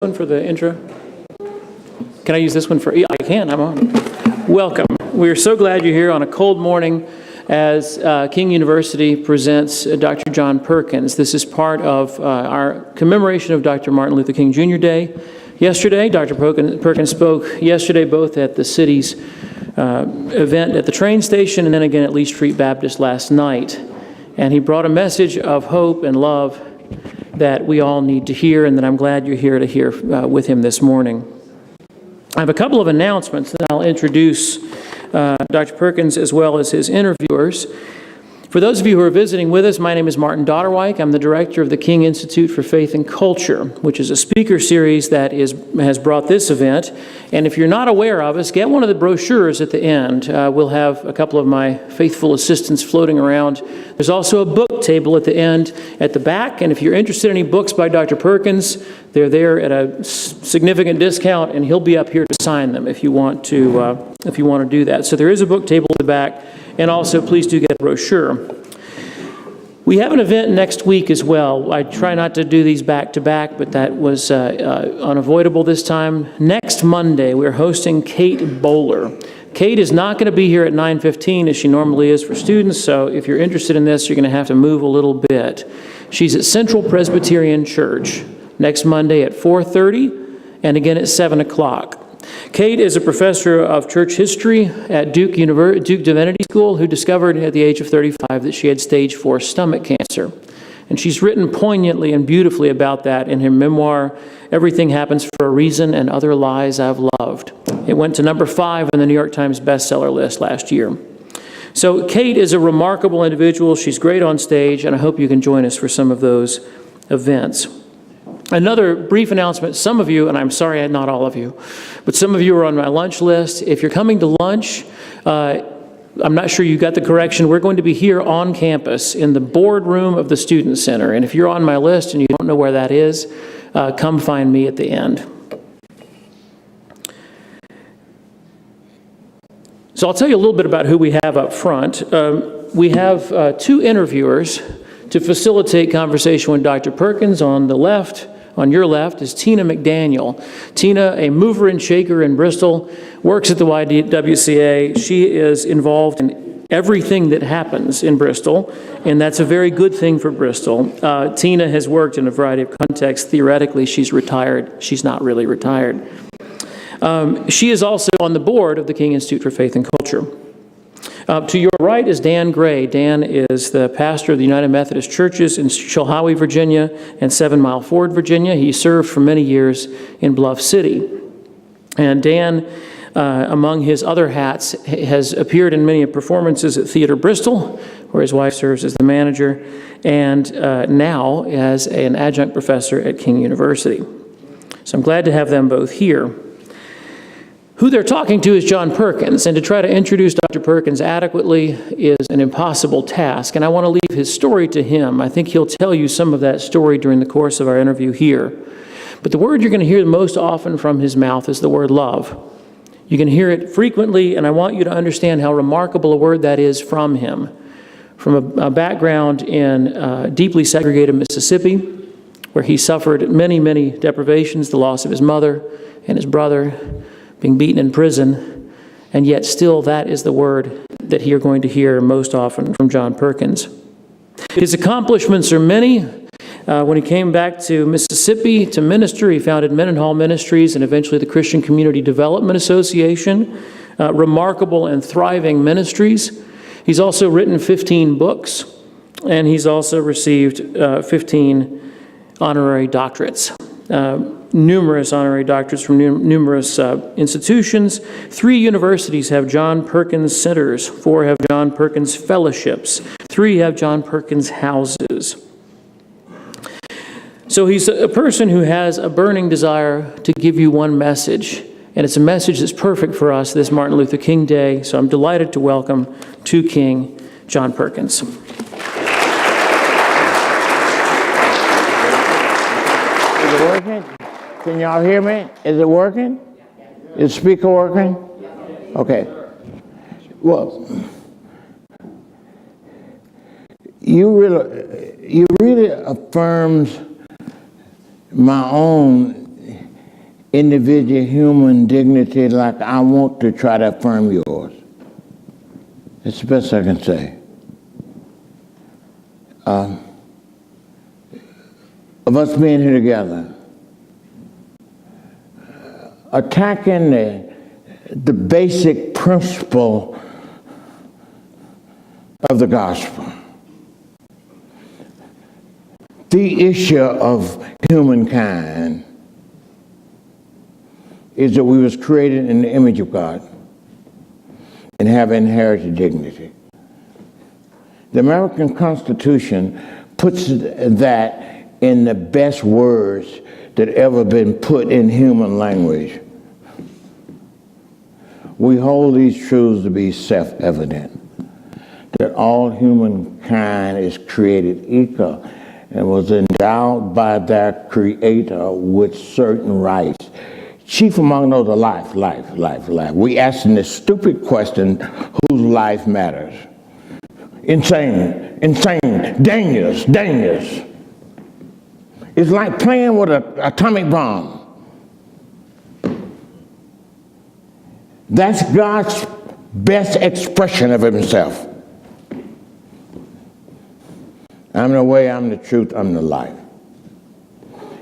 One for the intro? Can I use this one for? Yeah, I can. I'm on. Welcome. We're so glad you're here on a cold morning as King University presents Dr. John Perkins. This is part of our commemoration of Dr. Martin Luther King Jr. Day. Yesterday, Dr. Perkins spoke yesterday both at the city's event at the train station and then again at Lee Street Baptist last night. And he brought a message of hope and love that we all need to hear, and that I'm glad you're here to hear with him this morning. I have a couple of announcements that I'll introduce Dr. Perkins as well as his interviewers. For those of you who are visiting with us, my name is Martin Dotterwyk. I'm the director of the King Institute for Faith and Culture, which is a speaker series that has brought this event. And if you're not aware of us, get one of the brochures at the end. We'll have a couple of my faithful assistants floating around. There's also a book table at the end at the back. And if you're interested in any books by Dr. Perkins, they're there at a significant discount, and he'll be up here to sign them if you want to do that. So there is a book table at the back. And also, please do get a brochure. We have an event next week as well. I try not to do these back to back, but that was unavoidable this time. Next Monday, we're hosting Kate Bowler. Kate is not going to be here at 9:15 as she normally is for students, so if you're interested in this, you're going to have to move a little bit. She's at Central Presbyterian Church next Monday at 4:30 and again at 7 o'clock. Kate is a professor of church history at Duke Divinity School who discovered at the age of 35 that she had stage 4 stomach cancer. And she's written poignantly and beautifully about that in her memoir, Everything Happens for a Reason and Other Lies I've Loved. It went to number 5 on the New York Times bestseller list last year. So Kate is a remarkable individual. She's great on stage, and I hope you can join us for some of those events. Another brief announcement, some of you, and I'm sorry not all of you, but some of you are on my lunch list. If you're coming to lunch, I'm not sure you got the correction. We're going to be here on campus in the boardroom of the Student Center. And if you're on my list and you don't know where that is, come find me at the end. So I'll tell you a little bit about who we have up front. We have 2 interviewers to facilitate conversation with Dr. Perkins. On the left, on your left, is Tina McDaniel. Tina, a mover and shaker in Bristol, works at the YWCA. She is involved in everything that happens in Bristol, and that's a very good thing for Bristol. Tina has worked in a variety of contexts. Theoretically, she's retired. She's not really retired. She is also on the board of the King Institute for Faith and Culture. To your right is Dan Gray. Dan is the pastor of the United Methodist Churches in Chilhowie, Virginia, and 7 Mile Ford, Virginia. He served for many years in Bluff City. And Dan, among his other hats, has appeared in many performances at Theater Bristol, where his wife serves as the manager, and now as an adjunct professor at King University. So I'm glad to have them both here. Who they're talking to is John Perkins, and to try to introduce Dr. Perkins adequately is an impossible task, and I want to leave his story to him. I think he'll tell you some of that story during the course of our interview here. But the word you're going to hear most often from his mouth is the word love. You can hear it frequently, and I want you to understand how remarkable a word that is from him. From a background in deeply segregated Mississippi, where he suffered many, many deprivations, the loss of his mother and his brother, being beaten in prison, and yet still that is the word that you're going to hear most often from John Perkins. His accomplishments are many. When he came back to Mississippi to minister, he founded Mendenhall Ministries and eventually the Christian Community Development Association, remarkable and thriving ministries. He's also written 15 books, and he's also received 15 honorary doctorates. Numerous honorary doctorates from numerous institutions. 3 universities have John Perkins Centers. 4 have John Perkins Fellowships. 3 have John Perkins Houses. So he's a person who has a burning desire to give you one message, and it's a message that's perfect for us this Martin Luther King Day. So I'm delighted to welcome to King John Perkins. Is it working? Can y'all hear me? Is it working? Is the speaker working? Okay. Well, you really affirms my own individual human dignity like I want to try to affirm yours. It's the best I can say. Of us being here together, attacking the basic principle of the gospel. The issue of humankind is that we was created in the image of God and have inherited dignity. The American Constitution puts that in the best words that ever been put in human language. We hold these truths to be self-evident, that all humankind is created equal and was endowed by their Creator with certain rights. Chief among those are life. We asking this stupid question, whose life matters? Insane, dangerous. It's like playing with an atomic bomb. That's God's best expression of himself. I'm the way, I'm the truth, I'm the life.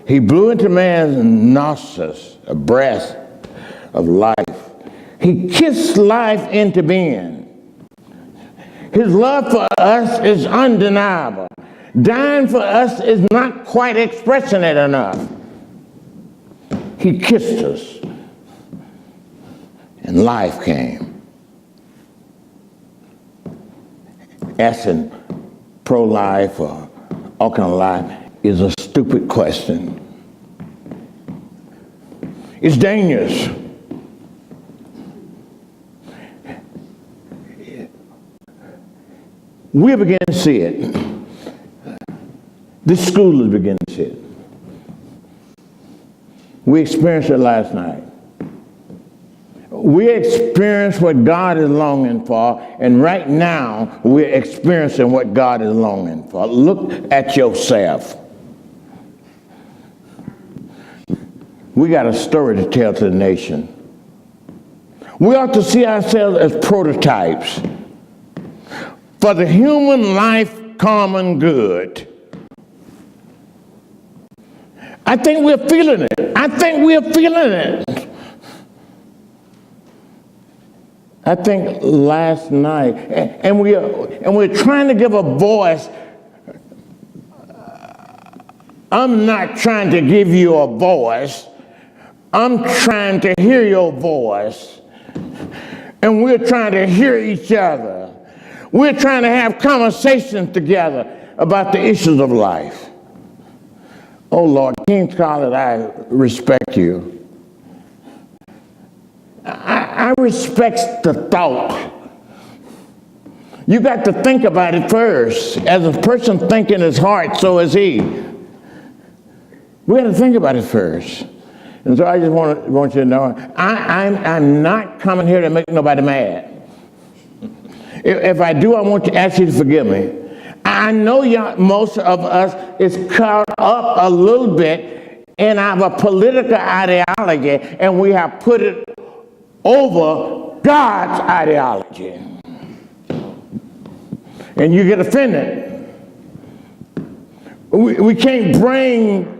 He blew into man's nostrils a breath of life. He kissed life into being. His love for us is undeniable. Dying for us is not quite expressing it enough. He kissed us, and life came. Asking pro-life or all kind of life is a stupid question. It's dangerous. We're beginning to see it. This school is beginning to see it. We experienced it last night. We experienced what God is longing for, and right now we're experiencing what God is longing for. Look at yourself. We got a story to tell to the nation. We ought to see ourselves as prototypes for the human life common good. I think we're feeling it. I think last night, and we're trying to give a voice. I'm not trying to give you a voice. I'm trying to hear your voice. And we're trying to hear each other. We're trying to have conversations together about the issues of life. Oh Lord, King Scarlett, I respect you. I respect the thought. You got to think about it first. As a person thinking his heart, so is he. We got to think about it first. And so I just want you to know, I'm not coming here to make nobody mad. If I do, I want to ask you to forgive me. I know most of us is caught up a little bit in our political ideology, and we have put it over God's ideology. And you get offended. We can't bring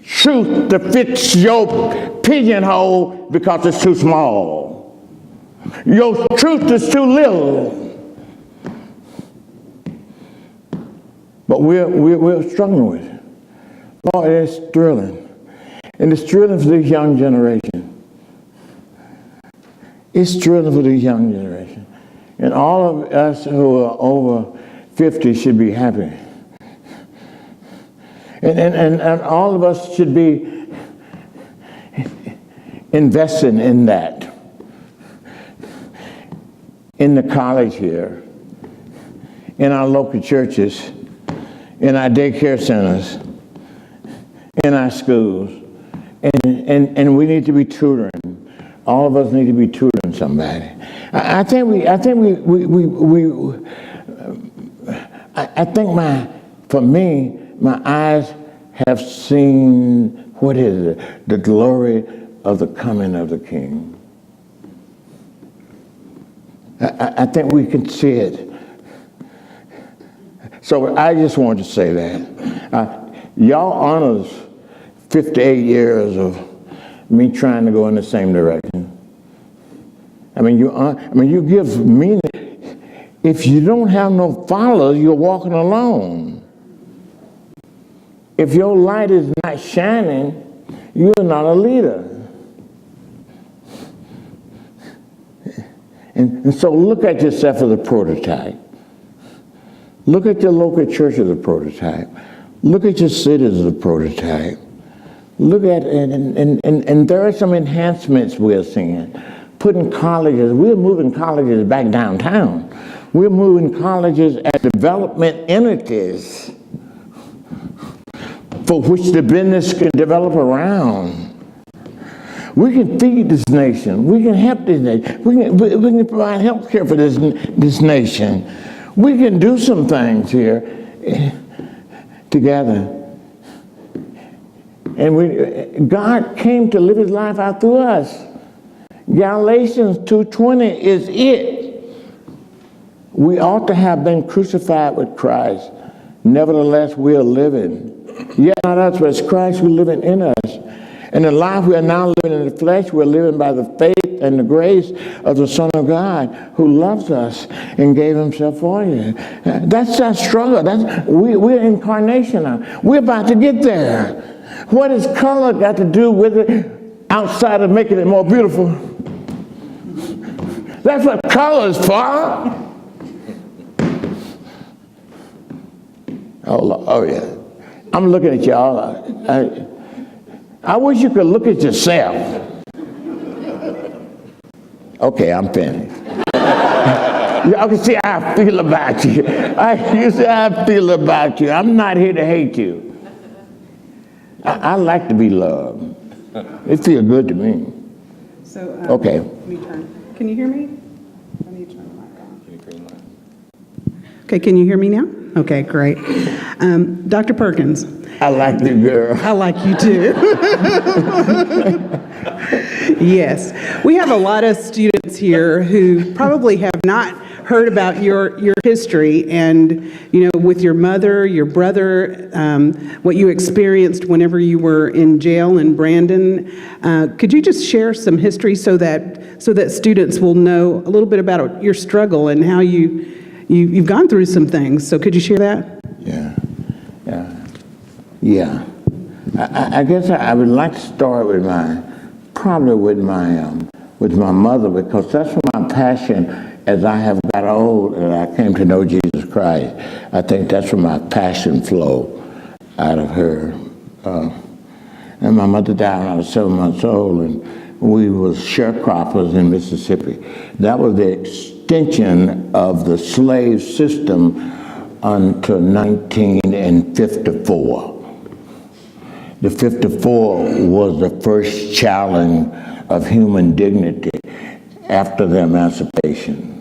truth that fits your pigeonhole because it's too small. Your truth is too little. But we're struggling with it. Lord, it's thrilling. And it's thrilling for this young generation. It's thrilling for this young generation. And all of us who are over 50 should be happy. And all of us should be investing in that. In the college here, in our local churches, in our daycare centers, in our schools, and we need to be tutoring. All of us need to be tutoring somebody. I think for me, my eyes have seen, what is it? The glory of the coming of the King. I think we can see it. So I just wanted to say that. Y'all honors 58 years of me trying to go in the same direction. You give meaning. If you don't have no followers, you're walking alone. If your light is not shining, you're not a leader. And so look at yourself as a prototype. Look at your local church as a prototype. Look at your city as a prototype. Look at, and there are some enhancements we're seeing. Putting colleges, we're moving colleges back downtown. We're moving colleges as development entities for which the business can develop around. We can feed this nation. We can help this nation. We can provide health care for this nation. We can do some things here together. And God came to live his life out through us. Galatians 2:20 is it. We ought to have been crucified with Christ. Nevertheless, we are living. Yet not us, but it's Christ who living in us. And the life we are now living in the flesh, we're living by the faith and the grace of the Son of God who loves us and gave himself for you. That's our struggle. We're incarnation now. We're about to get there. What has color got to do with it outside of making it more beautiful? That's what color is for. Oh yeah. I'm looking at y'all. I wish you could look at yourself. Okay, I'm finished. Y'all can see how I feel about you. You see how I feel about you. I'm not here to hate you. I like to be loved. It feels good to me. So, okay. Let me turn. Can you hear me? I need to turn the mic on. Can you turn the mic? Okay, can you hear me now? Okay, great. Dr. Perkins. I like you, girl. I like you too. Yes. We have a lot of students here who probably have not heard about your history and, with your mother, your brother, what you experienced whenever you were in jail in Brandon. Could you just share some history so that students will know a little bit about your struggle and how you've gone through some things? So could you share that? Yeah. I guess I would like to start with my mother, because that's my passion. As I have got old and I came to know Jesus Christ, I think that's where my passion flowed out of her. And my mother died when I was 7 months old, and we was sharecroppers in Mississippi. That was the extension of the slave system until 1954. The 54 was the first challenge of human dignity after the emancipation.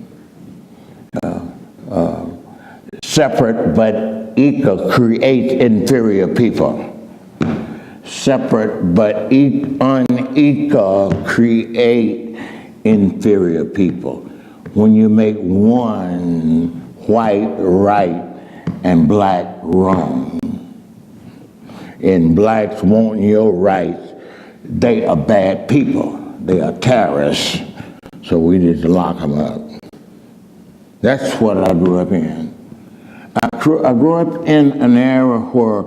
Separate but equal creates inferior people. Separate but unequal create inferior people. When you make one white right and black wrong, and blacks want your rights, they are bad people. They are terrorists. So we need to lock them up. That's what I grew up in. I grew up in an era where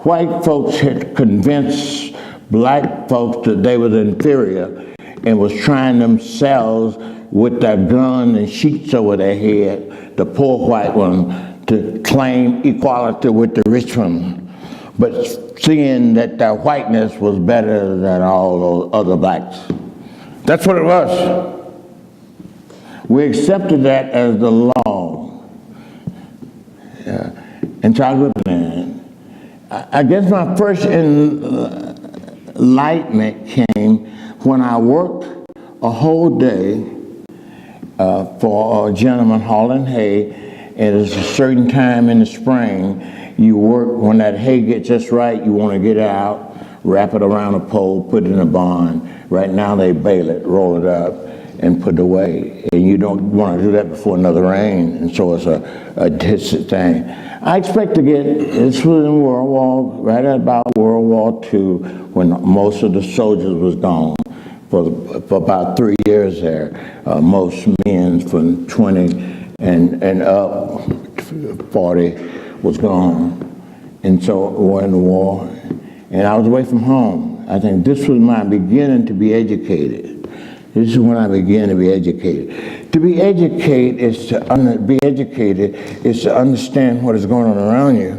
white folks had convinced black folks that they was inferior and was trying themselves with their gun and sheets over their head, the poor white one, to claim equality with the rich one, but seeing that their whiteness was better than all those other blacks. That's what it was. We accepted that as the law. And so I grew up in it. I guess my first enlightenment came when I worked a whole day for a gentleman hauling hay, and it's a certain time in the spring. You work when that hay gets just right, you want to get out wrap it around a pole, put it in a barn. Right now they bale it, roll it up, and put it away. And you don't want to do that before another rain, and so it's a distant thing. I expect to get, this was in right at about World War II, when most of the soldiers was gone. For about 3 years there, most men from 20 and up, 40 was gone. And so we're in the war, and I was away from home. I think this was my beginning to be educated. This is when I began to be educated. To be educated is to understand what is going on around you,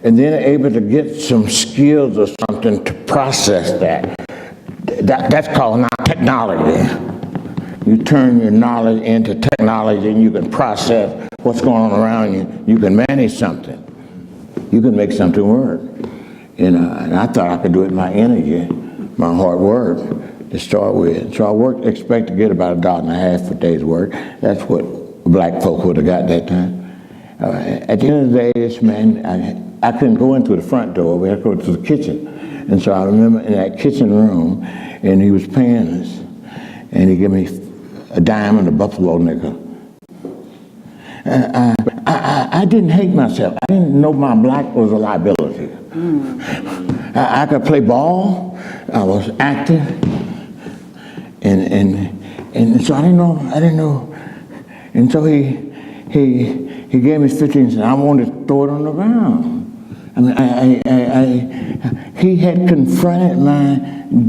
and then able to get some skills or something to process that. That's called now technology. You turn your knowledge into technology, and you can process what's going on around you. You can manage something. You can make something work. And I thought I could do it with my energy, my hard work to start with. So I expect to get about $1.50 for a day's work. That's what black folk would have got that time. At the end of the day, this man, I couldn't go in through the front door. We had to go to the kitchen. And so I remember in that kitchen room, and he was paying us, and he gave me a dime and a buffalo nickel. I didn't hate myself. I didn't know my black was a liability. I could play ball. I was active, and so I didn't know. And so he gave me 15 cents. I wanted to throw it on the ground. I mean, he had confronted my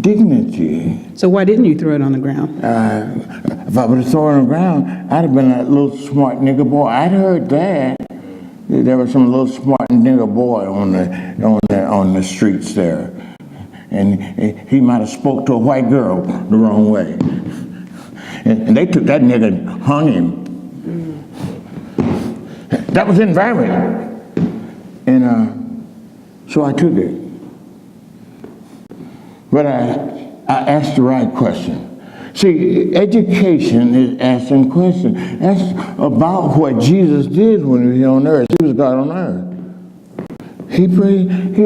dignity. So why didn't you throw it on the ground? If I would have thrown it on the ground, I'd have been a little smart nigger boy. I'd heard that. There was some little smart nigger boy on the streets there. And he might have spoke to a white girl the wrong way. And they took that nigger and hung him. That was the environment. And so I took it. But I asked the right question. See, education is asking questions. That's about what Jesus did when he was on earth. He was God on earth. He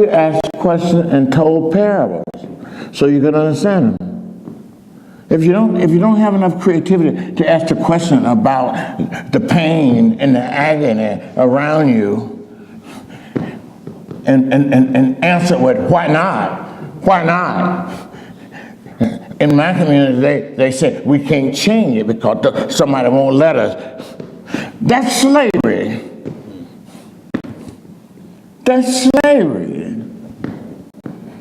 asked questions and told parables so you could understand them. If you don't have enough creativity to ask the question about the pain and the agony around you, and answer with why not? Why not? In my community, they say we can't change it because somebody won't let us. That's slavery. That's slavery.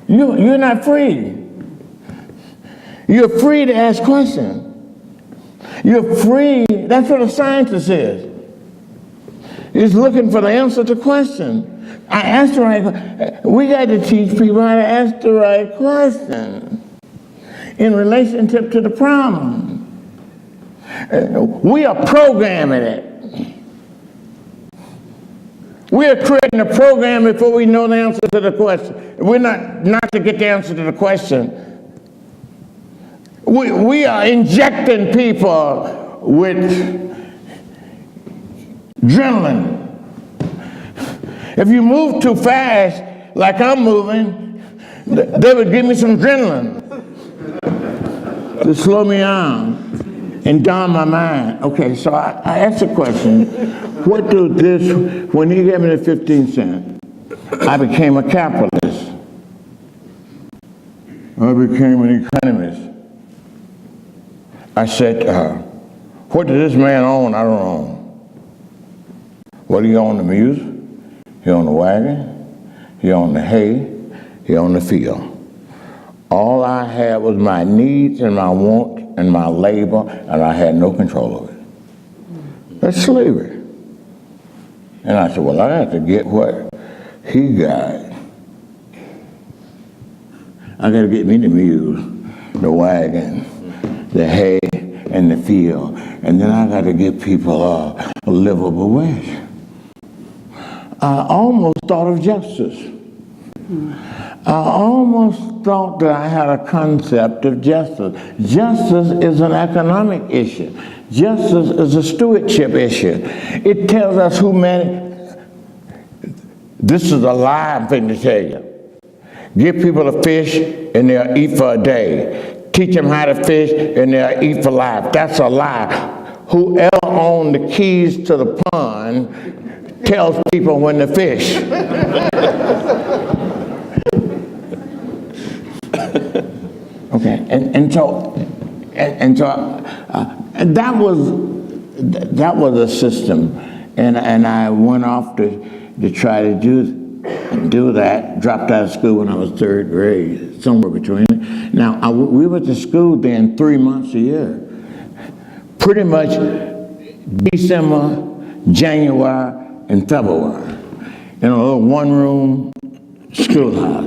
You're not free. You're free to ask questions. You're free. That's what a scientist is. He's looking for the answer to questions. I asked the right question. We got to teach people how to ask the right question in relationship to the problem. We are programming it. We are creating a program before we know the answer to the question. We're not to get the answer to the question. We are injecting people with adrenaline. If you move too fast, like I'm moving, they would give me some adrenaline to slow me down and calm my mind. Okay, so I asked the question, what do this, when he gave me the 15 cents, I became a capitalist. I became an economist. I said to her, what does this man own? I don't own. What do you own? The music? He owned the wagon, he owned the hay, he owned the field. All I had was my needs and my wants and my labor, and I had no control of it. That's slavery. And I said, well, I have to get what he got. I got to get me the mule, the wagon, the hay, and the field. And then I got to give people a livable wage. I almost thought of justice. I almost thought that I had a concept of justice. Justice is an economic issue. Justice is a stewardship issue. It tells us who managed. This is a lie thing to tell you. Give people a fish and they'll eat for a day. Teach them how to fish and they'll eat for life. That's a lie. Whoever owns the keys to the pond tells people when to fish. Okay, and so that was a system, and I went off to try to do that. Dropped out of school when I was third grade, somewhere between. Now we went to school then 3 months a year, pretty much December, January, and February, in a little one-room schoolhouse.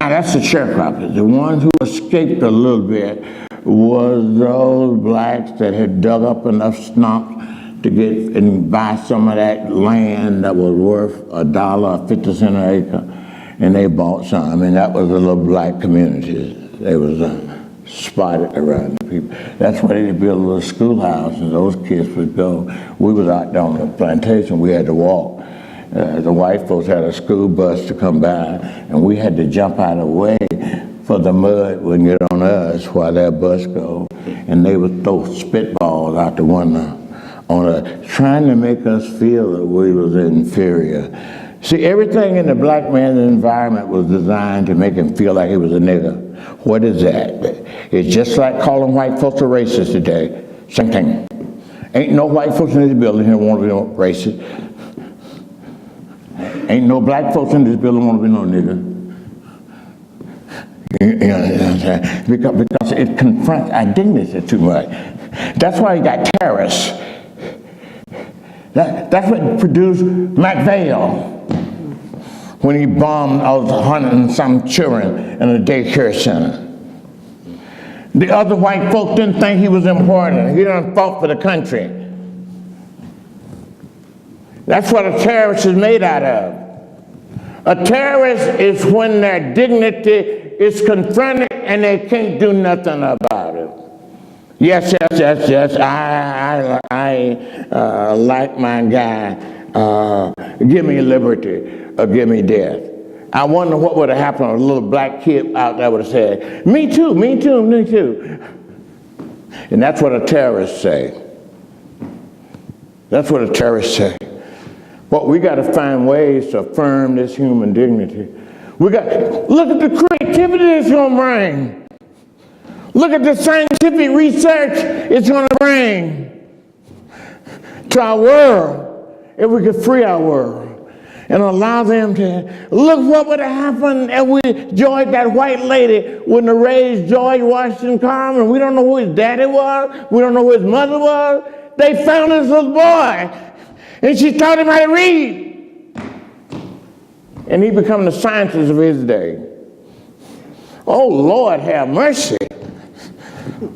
Now that's the sharecroppers. The ones who escaped a little bit was those blacks that had dug up enough stumps to get and buy some of that land that was worth $1 or 50 cents an acre, and they bought some, and that was the little black communities. They was spotted around the people. That's why they built a little schoolhouse, and those kids would go. We was out down on the plantation. We had to walk. The white folks had a school bus to come by, and we had to jump out of the way for the mud wouldn't get on us while that bus go. And they would throw spitballs out the window on us, trying to make us feel that we was inferior. See, everything in the black man's environment was designed to make him feel like he was a nigger. What is that? It's just like calling white folks a racist today. Same thing. Ain't no white folks in this building here want to be no racist. Ain't no black folks in this building want to be no nigger. You know what I'm saying? Because it confronts our dignity too much. That's why you got terrorists. That's what produced McVeigh when he bombed those 100 and some children in a daycare center. The other white folk didn't think he was important. He done fought for the country. That's what a terrorist is made out of. A terrorist is when their dignity is confronted and they can't do nothing about it. Yes, I like my guy. Give me liberty or give me death. I wonder what would have happened if a little black kid out there would have said, me too, me too, me too. And that's what a terrorist say. That's what a terrorist say. But we got to find ways to affirm this human dignity. Look at the creativity it's going to bring. Look at the scientific research it's going to bring to our world if we could free our world and allow them to look what would have happened if we joined that white lady wouldn't have raised George Washington Carver. We don't know who his daddy was. We don't know who his mother was. They found this little boy. And she taught him how to read. And he became the scientist of his day. Oh, Lord, have mercy.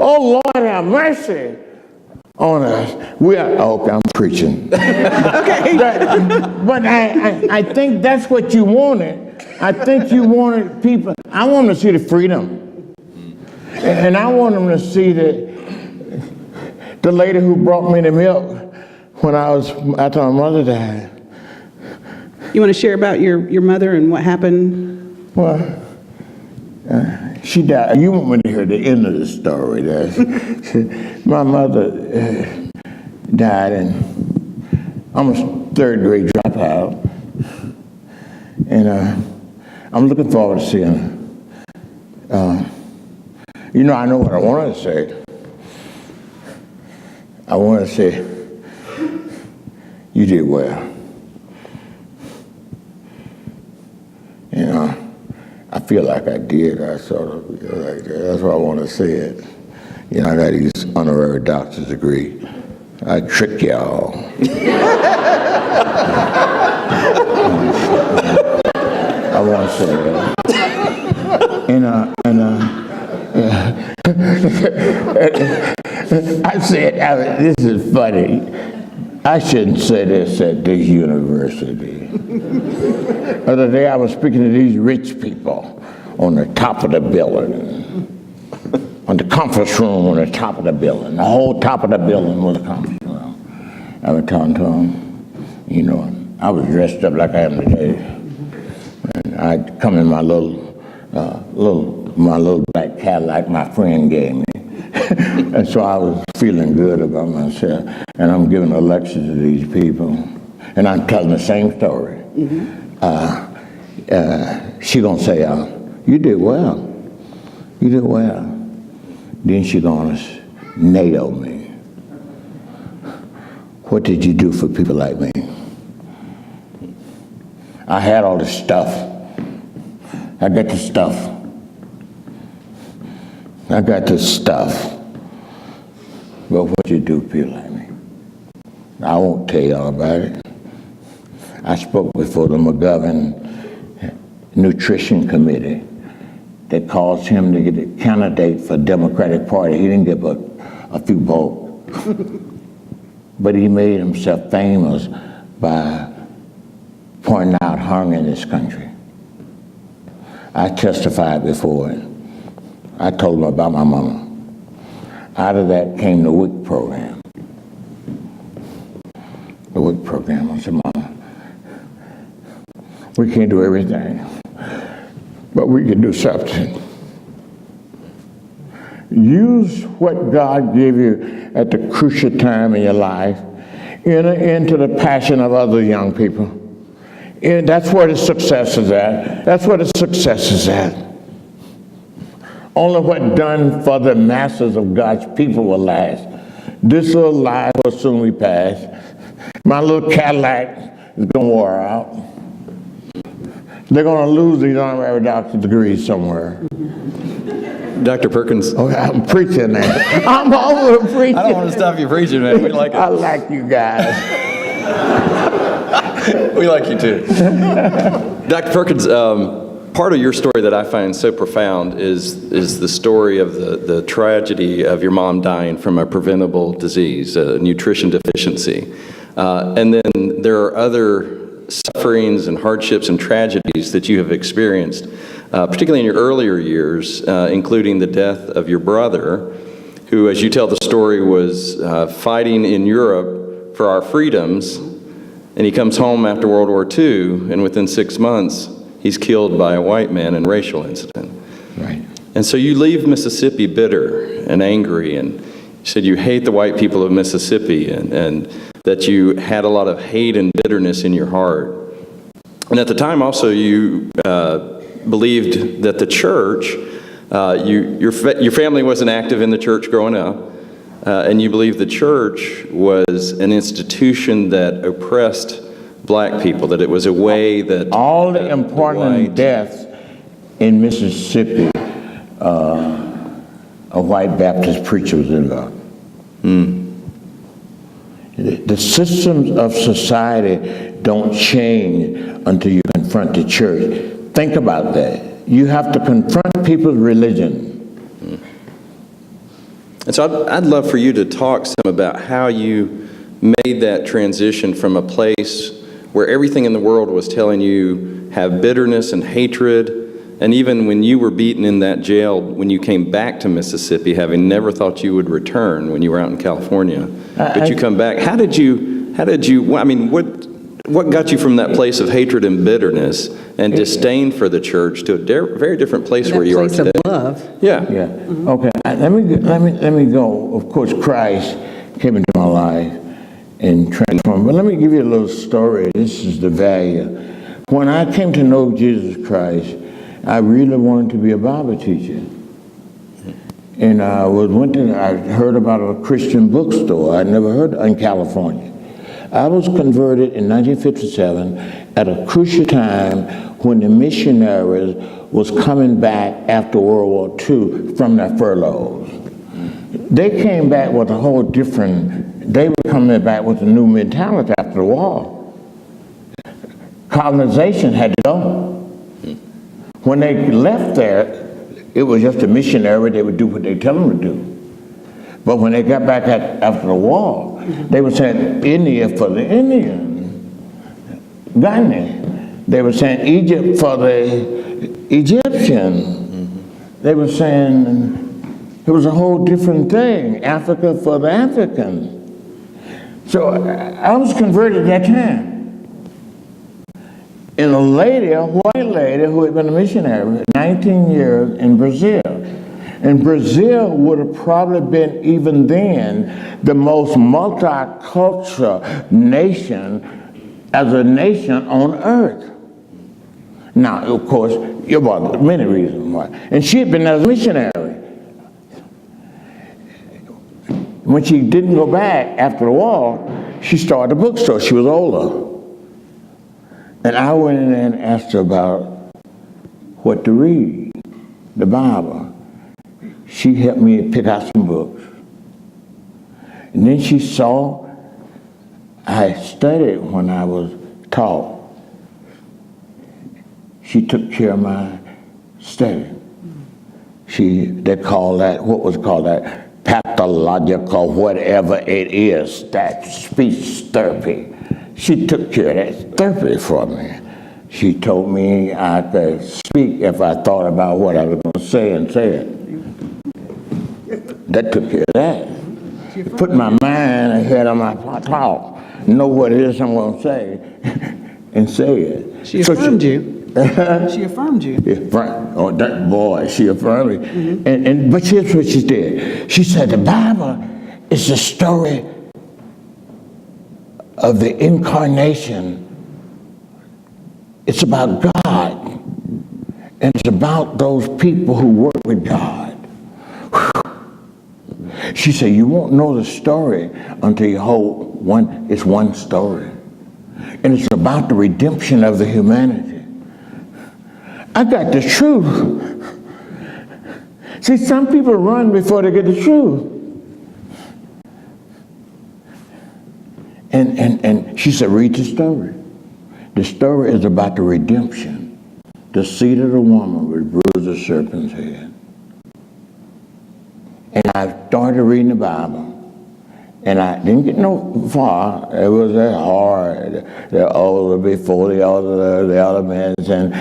Oh, Lord, have mercy on us. Okay, I'm preaching. Okay. But I think that's what you wanted. I think you wanted people. I want them to see the freedom. And I want them to see that the lady who brought me the milk after my mother died. You want to share about your mother and what happened? Well, she died. You want me to hear the end of the story. My mother died, and I'm a third grade dropout. And I'm looking forward to seeing her. I know what I wanted to say. I wanted to say, you did well. I feel like I did. I sort of like that's why I want to say it. I got these honorary doctor's degree. I tricked y'all. I want to say that. I said, this is funny. I shouldn't say this at this university. The other day I was speaking to these rich people on the top of the building, on the conference room on the top of the building. The whole top of the building was a conference room. I was talking to them, I was dressed up like I am today. And I'd come in my little my little black Cadillac my friend gave me. And so I was feeling good about myself. And I'm giving a lecture to these people. And I'm telling the same story. She gonna say, you did well. You did well. Then she gonna nail me. What did you do for people like me? I had all this stuff. I got the stuff. I got this stuff. But what you do for people like me? I won't tell you all about it. I spoke before the McGovern Nutrition Committee that caused him to get a candidate for the Democratic Party. He didn't get but a few votes. But he made himself famous by pointing out hunger in this country. I testified before it. I told him about my mama. Out of that came the WIC program. The WIC program. I said, Mama, we can't do everything, but we can do something. Use what God gave you at the crucial time in your life. Enter into the passion of other young people. And that's where the success is at. That's where the success is at. Only what done for the masses of God's people will last. This little life will soon be past. My little Cadillac is going to wear out. They're going to lose these honorary doctorate degrees somewhere. Dr. Perkins. Okay, I'm preaching now. I'm over preaching. I don't want to stop you preaching, man. We like it. I like you guys. We like you too. Dr. Perkins, part of your story that I find so profound is the story of the tragedy of your mom dying from a preventable disease, a nutrition deficiency. And then there are other sufferings and hardships and tragedies that you have experienced, particularly in your earlier years, including the death of your brother, who, as you tell the story, was fighting in Europe for our freedoms, and he comes home after World War II, and within 6 months, he's killed by a white man in a racial incident. Right. And so you leave Mississippi bitter and angry, and you said you hate the white people of Mississippi, and that you had a lot of hate and bitterness in your heart. And at the time also you believed that the church, your family wasn't active in the church growing up, and you believed the church was an institution that oppressed black people, that it was a way that all the important deaths in Mississippi, a white Baptist preacher was involved. The systems of society don't change until you confront the church. Think about that. You have to confront people's religion. And so I'd love for you to talk some about how you made that transition from a place where everything in the world was telling you have bitterness and hatred, and even when you were beaten in that jail, when you came back to Mississippi, having never thought you would return when you were out in California, but you come back. How did you, I mean, what got you from that place of hatred and bitterness and disdain for the church to a very different place where you are today? That place of love. Yeah. Yeah. Okay. Let me go. Of course, Christ came into my life and transformed. But let me give you a little story. This is the value. When I came to know Jesus Christ, I really wanted to be a Bible teacher. And I heard about a Christian bookstore I'd never heard of in California. I was converted in 1957 at a crucial time when the missionaries was coming back after World War II from their furloughs. They came back with a whole different, they were coming back with a new mentality after the war. Colonization had to go. When they left there, it was just a missionary. They would do what they tell them to do. But when they got back after the war, they were saying India for the Indian, Ghana. They were saying Egypt for the Egyptian. They were saying it was a whole different thing, Africa for the African. So I was converted at that time. And a lady, a white lady who had been a missionary 19 years in Brazil. And Brazil would have probably been, even then, the most multicultural nation as a nation on earth. Now, of course, there are many reasons why. And she had been as a missionary. When she didn't go back after the war, she started a bookstore. She was older. And I went in there and asked her about what to read, the Bible. She helped me pick out some books. And then she saw I studied when I was taught. She took care of my study. They call that, what was called that, pathological, whatever it is, that speech therapy. She took care of that therapy for me. She told me I could speak if I thought about what I was going to say and say it. That took care of that. Put my mind ahead of my talk. Know what it is I'm going to say and say it. She affirmed you. She affirmed you. Oh, that boy, she affirmed me. Mm-hmm. But here's what she did. She said the Bible is the story of the incarnation. It's about God. And it's about those people who work with God. She said, you won't know the story until you hold one. It's one story. And it's about the redemption of the humanity. I got the truth. See, some people run before they get the truth. And she said, read the story. The story is about the redemption. The seed of the woman would bruise the serpent's head. And I started reading the Bible. And I didn't get no far. It was that hard. The older before the other elements and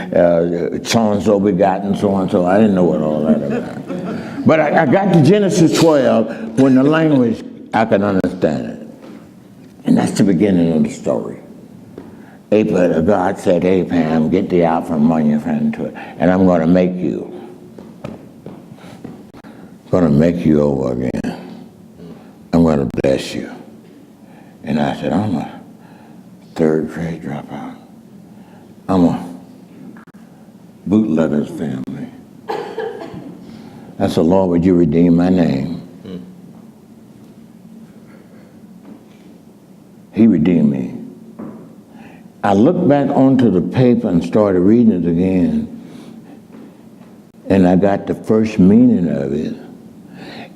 so-and-so begotten, so-and-so. I didn't know what all that about. But I got to Genesis 12 when the language, I could understand it. And that's the beginning of the story. God said, Abraham, get thee out from among your friends, and I'm going to make you. I'm going to make you over again. I'm going to bless you. And I said, I'm a third grade dropout. I'm a bootlegger's family. I said, Lord, would you redeem my name? He redeemed me. I looked back onto the paper and started reading it again. And I got the first meaning of it.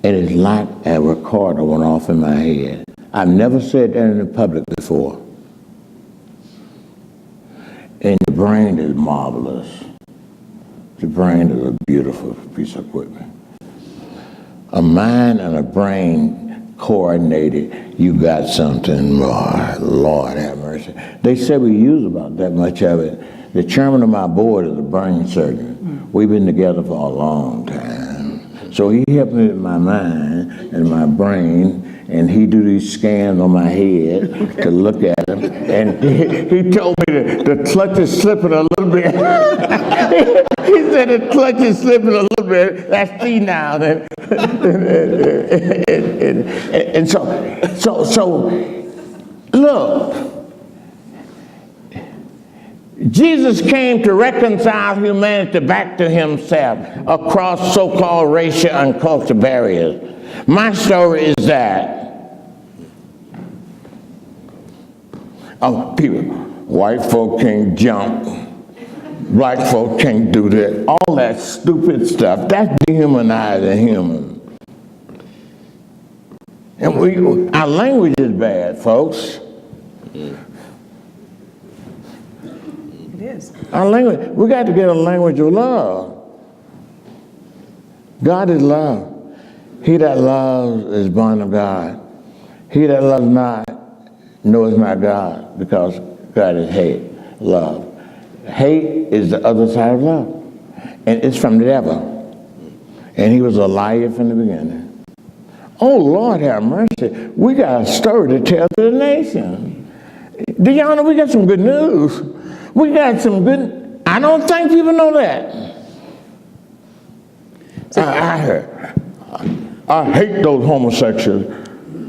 And it's like a recorder went off in my head. I've never said that in the public before. And the brain is marvelous. The brain is a beautiful piece of equipment. A mind and a brain coordinated, you got something more. Lord have mercy. They said we use about that much of it. The chairman of my board is a brain surgeon. We've been together for a long time. So he helped me with my mind and my brain, and he do these scans on my head to look at them. And he told me the clutch is slipping a little bit. He said the clutch is slipping a little bit. That's senile. And so look. Jesus came to reconcile humanity back to himself across so-called racial and cultural barriers. My story is that. Oh, people, white folk can't jump. Black folk can't do that. All that stupid stuff, that's dehumanizing humans. And our language is bad, folks. It is. Our language, we got to get a language of love. God is love. He that loves is born of God. He that loves not knows not God, because God is hate, love. Hate is the other side of love. And it's from the devil. And he was a liar from the beginning. Oh, Lord have mercy. We got a story to tell to the nation. Do y'all know we got some good news? We got some good, I don't think people know that. I hate those homosexuals.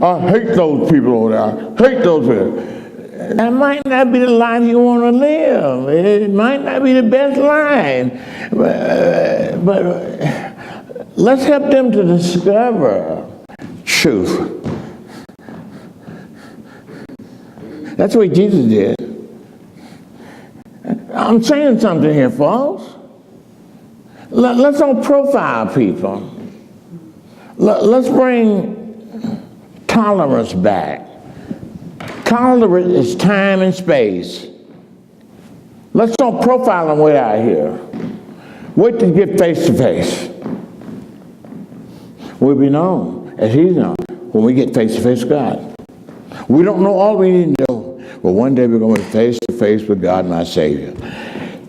I hate those people over there. I hate those people. That might not be the life you want to live. It might not be the best life. But let's help them to discover truth. That's what Jesus did. I'm saying something here, folks. Let's don't profile people. Let's bring tolerance back. Tolerance is time and space. Let's don't profile them way out here. Wait to get face to face. We'll be known as he's known when we get face to face with God. We don't know all we need to know, but one day we're going to be face to face with God, my Savior.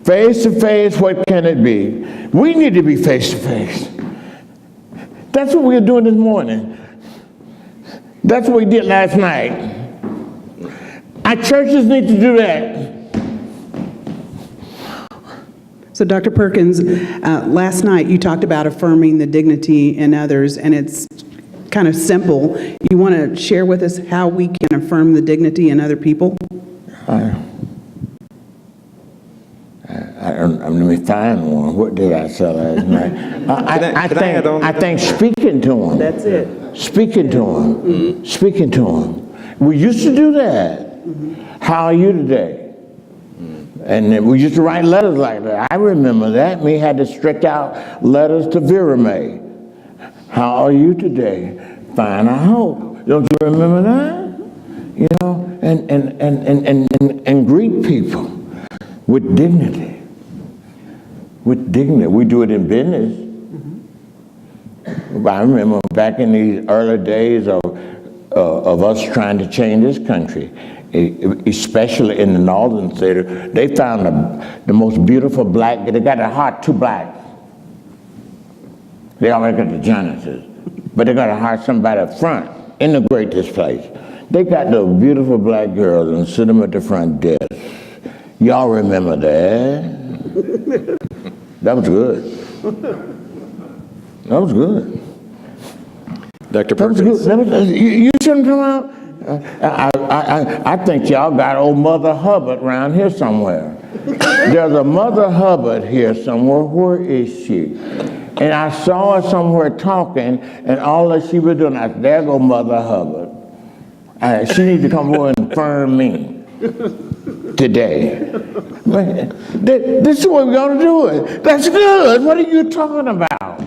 Face to face, what can it be? We need to be face to face. That's what we're doing this morning. That's what we did last night. Our churches need to do that. So, Dr. Perkins, last night you talked about affirming the dignity in others, and it's kind of simple. You want to share with us how we can affirm the dignity in other people? Let me find one. What did I say last night? I think speaking to them. That's it. Speaking to them. Mm-hmm. Speaking to them. We used to do that. Mm-hmm. How are you today? Mm-hmm. And then we used to write letters like that. I remember that. We had to stretch out letters to Vera Mae. How are you today? Fine, I hope. Don't you remember that? You know, and greet people with dignity. With dignity. We do it in business. Mm-hmm. I remember back in these early days of us trying to change this country, especially in the northern city, they found the most beautiful black, they got a heart too black. They already got the Jonathan's, but they got to hire somebody up front, integrate this place. They got the beautiful black girls and sit them at the front desk. Y'all remember that? That was good. That was good. Dr. Perkins. You shouldn't come out. I think y'all got old Mother Hubbard around here somewhere. There's a Mother Hubbard here somewhere. Where is she? And I saw her somewhere talking, and all that she was doing, I said, there go Mother Hubbard. She needs to come over and affirm me today. This is what we're going to do it. That's good. What are you talking about?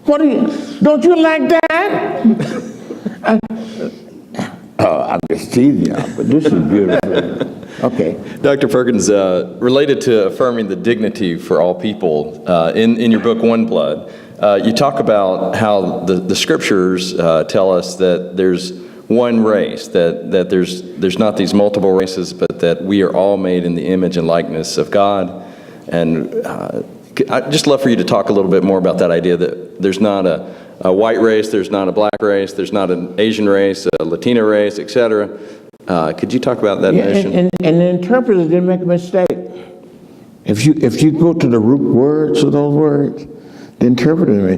Don't you like that? I'm just teasing y'all, but this is beautiful. Okay. Dr. Perkins, related to affirming the dignity for all people, in your book, One Blood, you talk about how the scriptures tell us that there's one race, that there's not these multiple races, but that we are all made in the image and likeness of God. And I'd just love for you to talk a little bit more about that idea that there's not a white race, there's not a black race, there's not an Asian race, a Latino race, etc. Could you talk about that notion? And the interpreters didn't make a mistake. If you go to the root words of those words, the interpreter,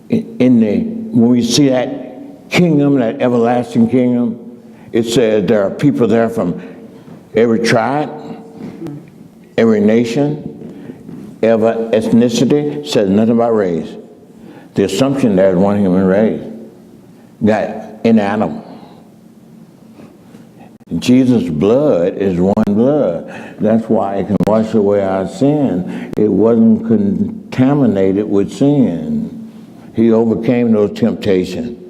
when we see that kingdom, that everlasting kingdom, it says there are people there from every tribe, every nation, every ethnicity. Says nothing about race. The assumption there is one human race, that in Adam. Jesus' blood is one blood. That's why it can wash away our sin. It wasn't contaminated with sin. He overcame those temptations.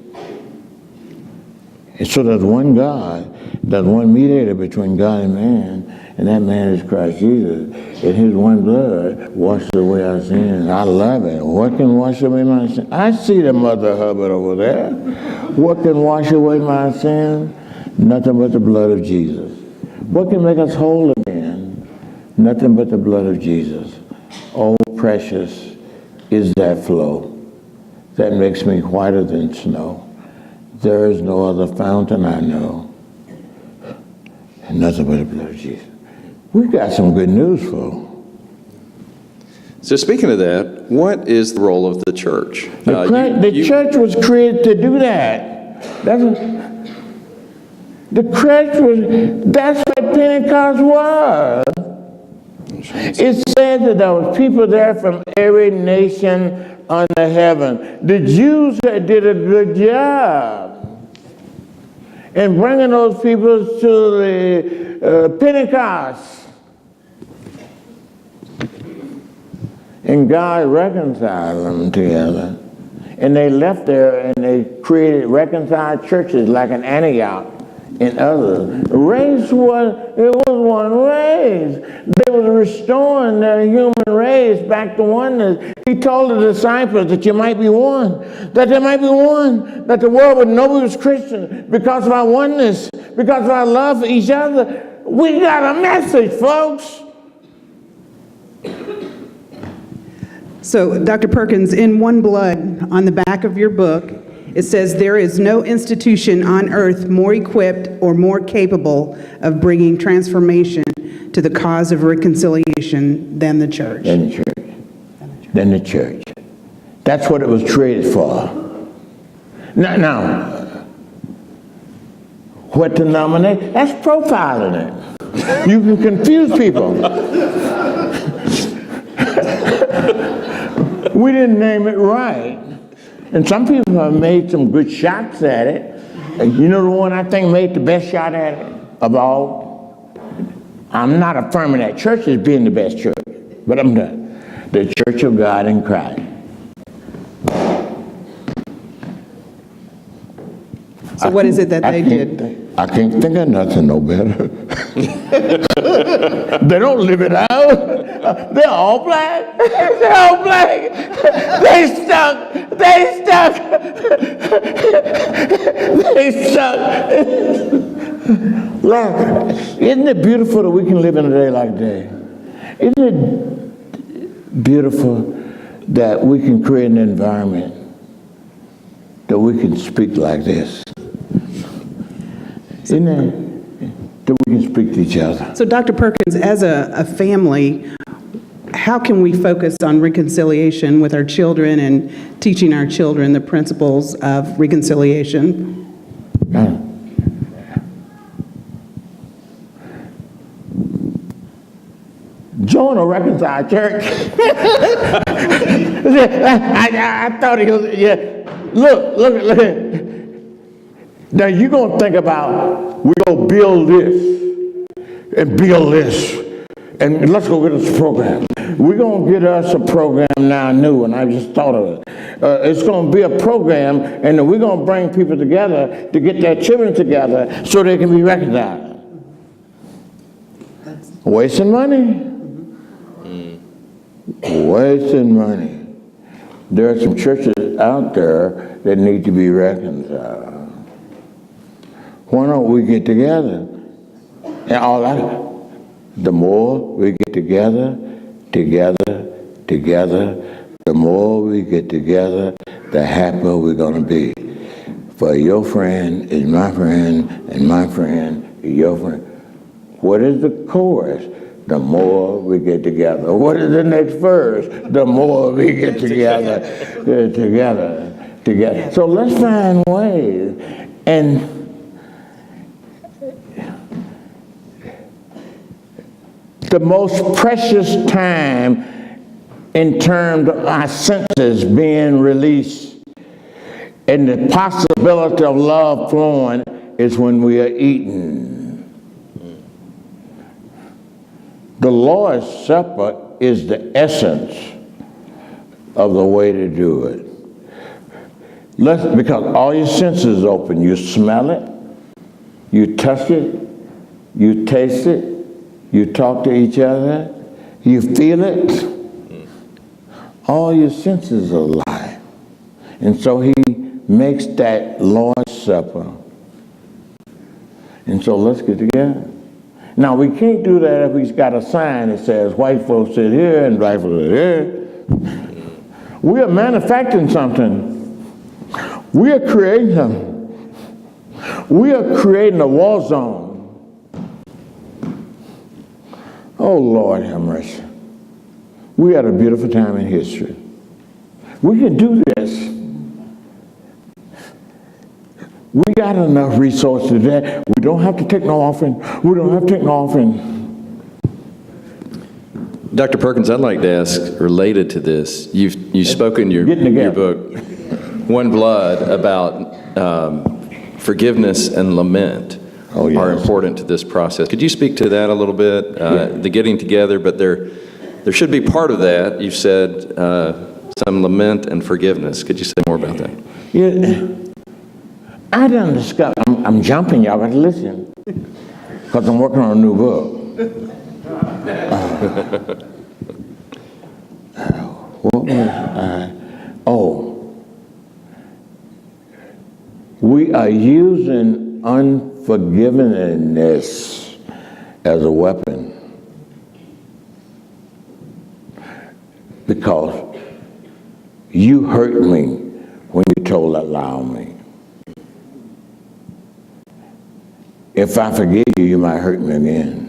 And so there's one God, there's one mediator between God and man, and that man is Christ Jesus. And his one blood washes away our sins. I love it. What can wash away my sin? I see the Mother Hubbard over there. What can wash away my sin? Nothing but the blood of Jesus. What can make us whole again? Nothing but the blood of Jesus. Oh, precious is that flow that makes me whiter than snow. There is no other fountain I know. And nothing but the blood of Jesus. We got some good news for them. So speaking of that, what is the role of the church? The church was created to do that. That's what Pentecost was. It said that there was people there from every nation under heaven. The Jews did a good job in bringing those people to the Pentecost. And God reconciled them together. And they left there and they created reconciled churches like in Antioch and others. Race was one race. They was restoring their human race back to oneness. He told the disciples that you might be one, that there might be one, that the world would know we was Christians because of our oneness, because of our love for each other. We got a message, folks. So, Dr. Perkins, in One Blood, on the back of your book, it says, there is no institution on earth more equipped or more capable of bringing transformation to the cause of reconciliation than the church. Than the church. That's what it was created for. Now, what denomination? That's profiling it. You can confuse people. We didn't name it right. And some people have made some good shots at it. You know the one I think made the best shot at it of all? I'm not affirming that church as being the best church, but I'm done. The Church of God in Christ. So what is it that they did? I can't think of nothing no better. They don't live it out. They're all black. They're all black. They stuck. Look, isn't it beautiful that we can live in a day like today? Isn't it beautiful that we can create an environment that we can speak like this? Isn't it that we can speak to each other? So, Dr. Perkins, as a family, how can we focus on reconciliation with our children and teaching our children the principles of reconciliation? Join a reconciled church. I thought he was, yeah. Look. Now you're going to think about, we're going to build this and build this. And let's go get us a program. We're going to get us a program now new, and I just thought of it. It's going to be a program, and then we're going to bring people together to get their children together so they can be reconciled. Wasting money. Wasting money. There are some churches out there that need to be reconciled. Why don't we get together? And all that. The more we get together, the more we get together, the happier we're going to be. For your friend is my friend, and my friend is your friend. What is the chorus? The more we get together. What is the next verse? The more we get together. So let's find ways. And the most precious time in terms of our senses being released and the possibility of love flowing is when we are eating. The Lord's Supper is the essence of the way to do it. Because all your senses are open. You smell it, you touch it, you taste it, you talk to each other, you feel it. All your senses are alive. And so he makes that Lord's Supper. And so let's get together. Now, we can't do that if he's got a sign that says white folks sit here and black folks sit here. We are manufacturing something. We are creating something. We are creating a war zone. Oh, Lord have mercy. We had a beautiful time in history. We can do this. We got enough resources that we don't have to take no offering. We don't have to take no offering. Dr. Perkins, I'd like to ask, related to this, you've spoken in your book, One Blood, about forgiveness and lament are important to this process. Could you speak to that a little bit? The getting together, but there should be part of that. You said some lament and forgiveness. Could you say more about that? Yeah, I done discovered. I'm jumping, y'all got to listen, because I'm working on a new book. We are using unforgiveness as a weapon because you hurt me when you told that lie on me. If I forgive you, you might hurt me again.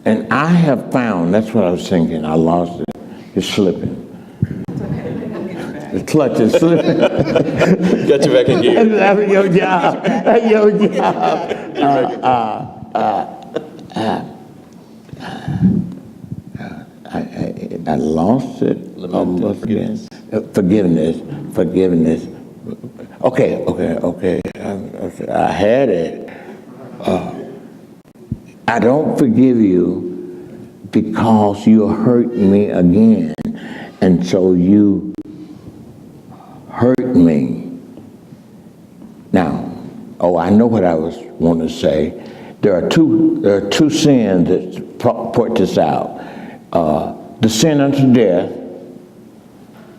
And I have found, that's what I was thinking, I lost it. It's slipping. The clutch is slipping. Got you back in gear. That's your job. That's your job. I lost it almost again. Forgiveness. Okay. I had it. I don't forgive you because you hurt me again, and so you hurt me. Now, I know what I was wanting to say. There are two sins that point this out: the sin unto death,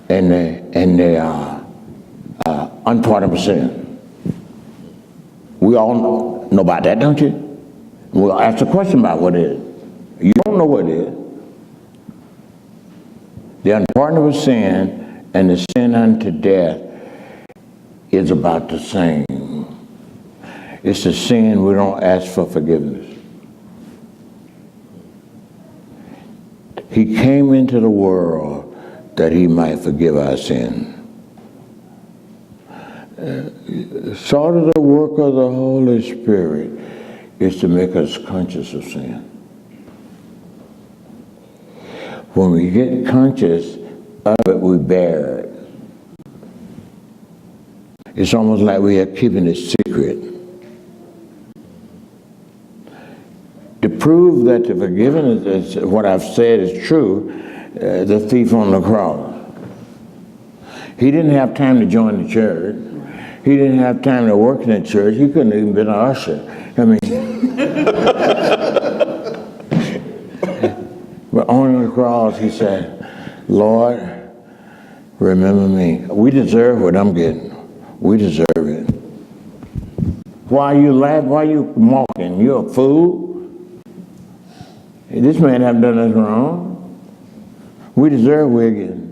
and the unpardonable sin. We all know about that, don't you? We'll ask a question about what it is. You don't know what it is. The unpardonable sin and the sin unto death is about the same. It's a sin we don't ask for forgiveness. He came into the world that he might forgive our sin. Sort of the work of the Holy Spirit is to make us conscious of sin. When we get conscious of it, we bear it. It's almost like we are keeping it secret. To prove that the forgiveness is what I've said is true, the thief on the cross. He didn't have time to join the church. He didn't have time to work in the church. He couldn't even been an usher. I mean, but on the cross, he said, Lord, remember me. We deserve what I'm getting. We deserve it. Why you laughing? Why you mocking? You're a fool. This man haven't done nothing wrong. We deserve what we're getting.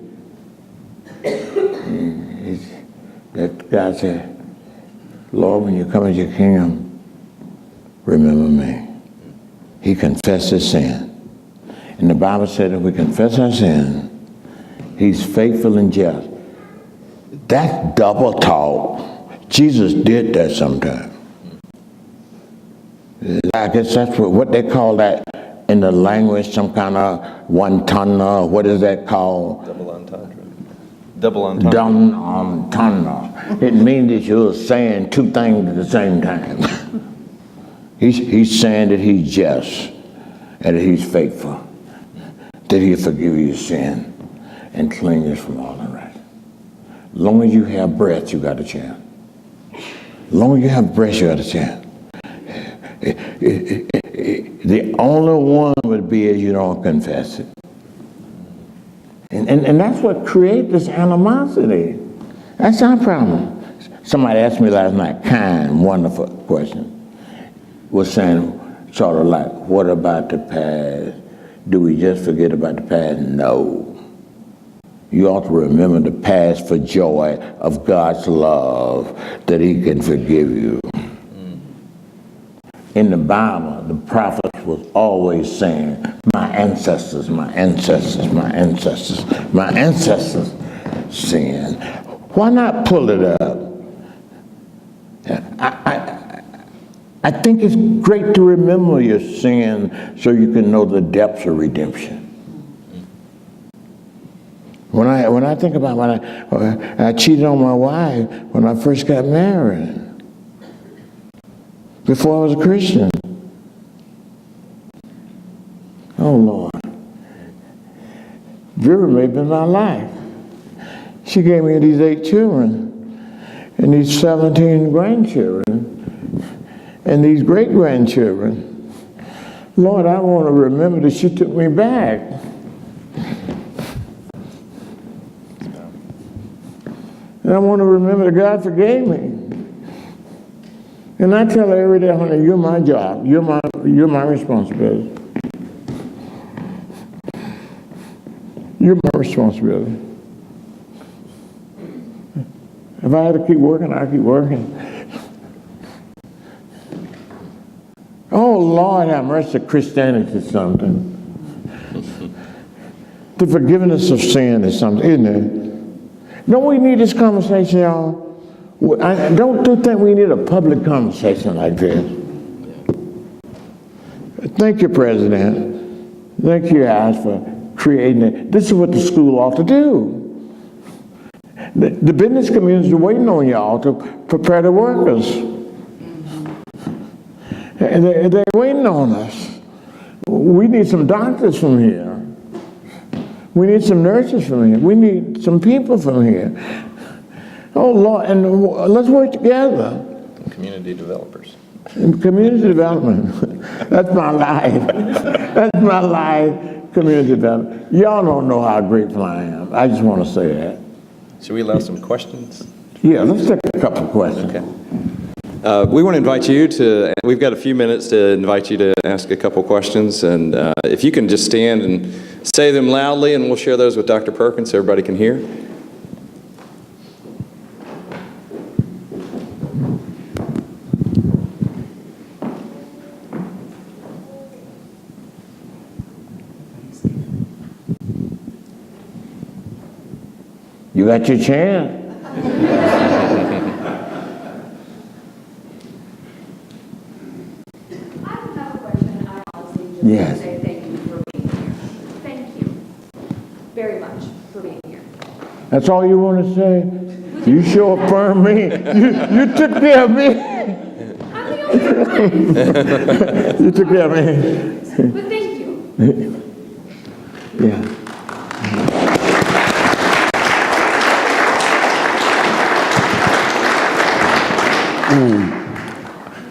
That God said, Lord, when you come into your kingdom, remember me. He confessed his sin. And the Bible said if we confess our sin, he's faithful and just. That's double talk. Jesus did that sometime. I guess that's what they call that in the language, some kind of one-tonner. What is that called? Double entendre. Double entendre. Double entendre. It means that you're saying two things at the same time. He's saying that he's just and that he's faithful, that he'll forgive you your sin and cleanse us from all unrighteousness. As long as you have breath, you got a chance. As long as you have breath, you got a chance. The only one would be if you don't confess it. And that's what creates this animosity. That's our problem. Somebody asked me last night, kind, wonderful question, was saying sort of like, what about the past? Do we just forget about the past? No. You ought to remember the past for joy of God's love, that he can forgive you. In in the Bible, the prophets was always saying, my ancestors, my ancestors, my ancestors, my ancestors sinned. Why not pull it up? I think it's great to remember your sin so you can know the depths of redemption. When I think about when I cheated on my wife when I first got married, before I was a Christian. Oh, Lord. Vera Mae been my life. She gave me these 8 children and these 17 grandchildren and these great-grandchildren. Lord, I want to remember that she took me back. And I want to remember that God forgave me. And I tell her every day, honey, you're my job. You're my responsibility. You're my responsibility. If I had to keep working, I'd keep working. Oh, Lord, have mercy. Christianity is something. The forgiveness of sin is something, isn't it? Don't we need this conversation, y'all? I don't think we need a public conversation like this. Thank you, President. Thank you, guys, for creating it. This is what the school ought to do. The business community is waiting on y'all to prepare the workers. And they're waiting on us. We need some doctors from here. We need some nurses from here. We need some people from here. Oh, Lord, and let's work together. Community developers. And community development. That's my life. That's my life, community development. Y'all don't know how grateful I am. I just want to say that. Should we allow some questions? Yeah, let's take a couple of questions. Okay. We want to invite you to, we've got a few minutes to invite you to ask a couple questions. And if you can just stand and say them loudly, and we'll share those with Dr. Perkins so everybody can hear. You got your chance. I have a question. I honestly just Yes. want to say thank you for being here. Thank you very much for being here. That's all you want to say? You sure affirm me. You took care of me. I'm the only one. You took care of me. But thank you. Yeah.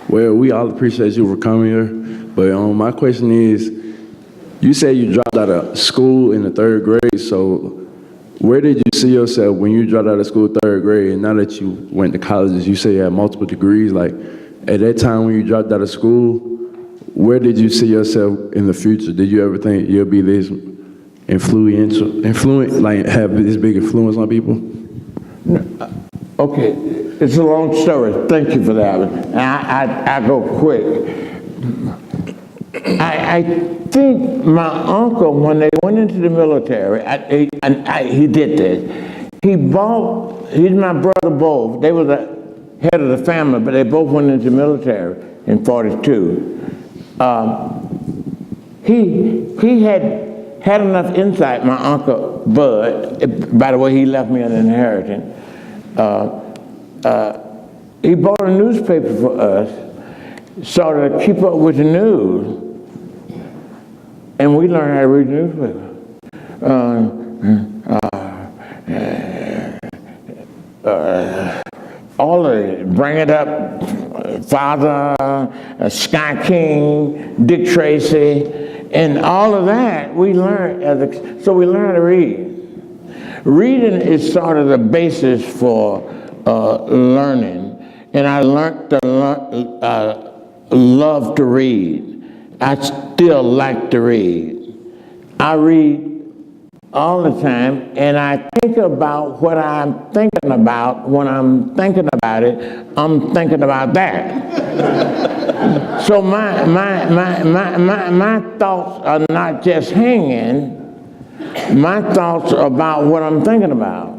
Well, we all appreciate you for coming here, but my question is, you said you dropped out of school in the 3rd grade, so where did you see yourself when you dropped out of school 3rd grade, and now that you went to colleges, you say you had multiple degrees, like, at that time when you dropped out of school, where did you see yourself in the future? Did you ever think you'll be this influent, like have this big influence on people? Okay, it's a long story. Thank you for that. I go quick. I think my uncle, when they went into the military, he did this. He's my brother both. They were the head of the family, but they both went into the military in 42. He had enough insight, my uncle Bud, by the way, he left me an inheritance. He bought a newspaper for us so to keep up with the news. And we learned how to read the newspaper. All of it, Bring It Up, Father, Sky King, Dick Tracy, and all of that we learned so we learned to read. Reading is sort of the basis for learning, and I learned to love to read. I still like to read. I read all the time, and I think about what I'm thinking about. When I'm thinking about it, I'm thinking about that. So my thoughts are not just hanging. My thoughts are about what I'm thinking about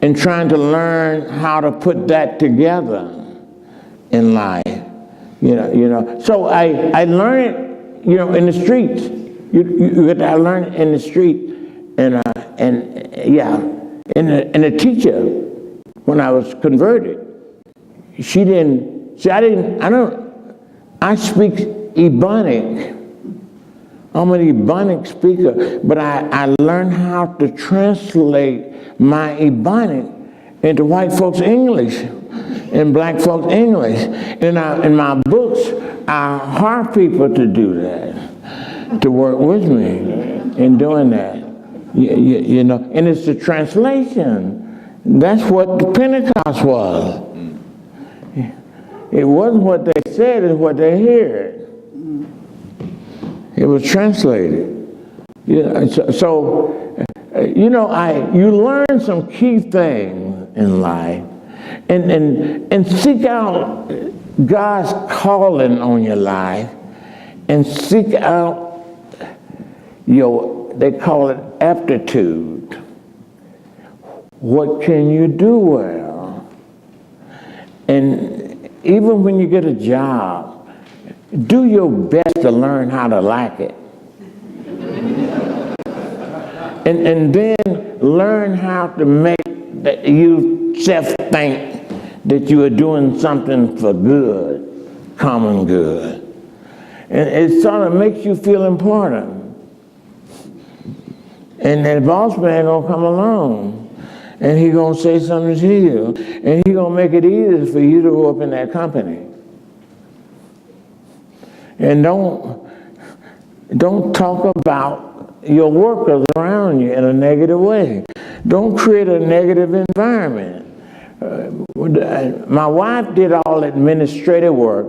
and trying to learn how to put that together in life. So I learned it, in the streets. I learned it in the street, and a teacher, when I was converted, I speak Ebonic. I'm an Ebonic speaker, but I learned how to translate my Ebonic into white folks' English and black folks' English. And in my books, I hire people to do that, to work with me in doing that. And it's the translation. That's what the Pentecost was. It wasn't what they said, it's what they heard. It was translated. You learn some key things in life, and seek out God's calling on your life, and seek out they call it aptitude. What can you do well? And even when you get a job, do your best to learn how to like it. and then learn how to make you self-think that you are doing something for good, common good. And it sort of makes you feel important. And the boss man gonna come along, and he gonna say something to you, and he gonna make it easier for you to go up in that company. And don't talk about your workers around you in a negative way. Don't create a negative environment. My wife did all administrative work.